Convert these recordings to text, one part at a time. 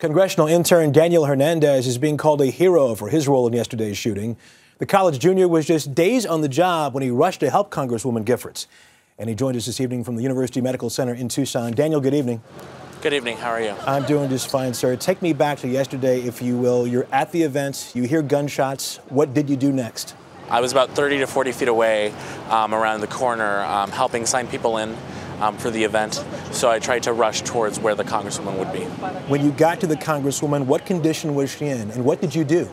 Congressional intern Daniel Hernandez is being called a hero for his role in yesterday's shooting. The college junior was just days on the job when he rushed to help Congresswoman Giffords. And he joined us this evening from the University Medical Center in Tucson. Daniel, good evening. Good evening. How are you? I'm doing just fine, sir. Take me back to yesterday, if you will. You're at the event. You hear gunshots. What did you do next? I was about 30 to 40 feet away around the corner helping sign people in for the event. So I tried to rush towards where the Congresswoman would be. When you got to the Congresswoman, what condition was she in, and what did you do?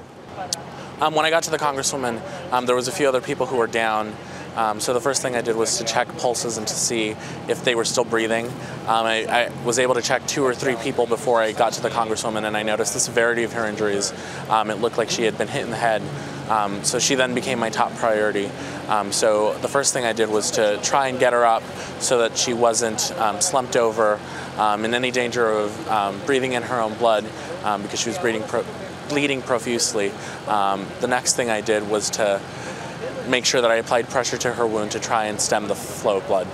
When I got to the Congresswoman, there was a few other people who were down. So the first thing I did was to check pulses and to see if they were still breathing. I was able to check 2 or 3 people before I got to the Congresswoman, and I noticed the severity of her injuries. It looked like she had been hit in the head. So she then became my top priority. So the first thing I did was to try and get her up so that she wasn't slumped over in any danger of breathing in her own blood because she was bleeding profusely. The next thing I did was to make sure that I applied pressure to her wound to try and stem the flow of blood.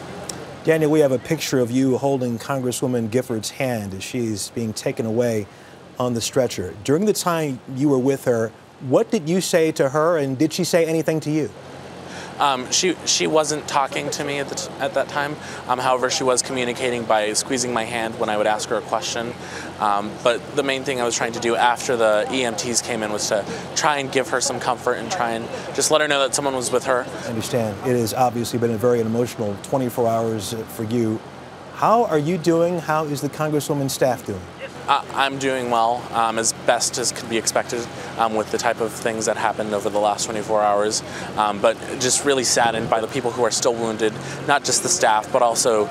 Daniel, we have a picture of you holding Congresswoman Giffords' hand as she's being taken away on the stretcher. During the time you were with her, what did you say to her, and did she say anything to you? She wasn't talking to me at that time. However, she was communicating by squeezing my hand when I would ask her a question. But the main thing I was trying to do after the EMTs came in was to try and give her some comfort and try and just let her know that someone was with her. I understand. It has obviously been a very emotional 24 hours for you. How are you doing? How is the Congresswoman's staff doing? I'm doing well, as best as could be expected with the type of things that happened over the last 24 hours, but just really saddened by the people who are still wounded, not just the staff, but also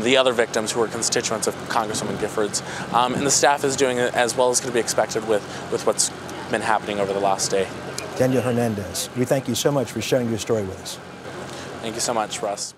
the other victims who are constituents of Congresswoman Giffords. And the staff is doing as well as could be expected with what's been happening over the last day. Daniel Hernandez, we thank you so much for sharing your story with us. Thank you so much, Russ.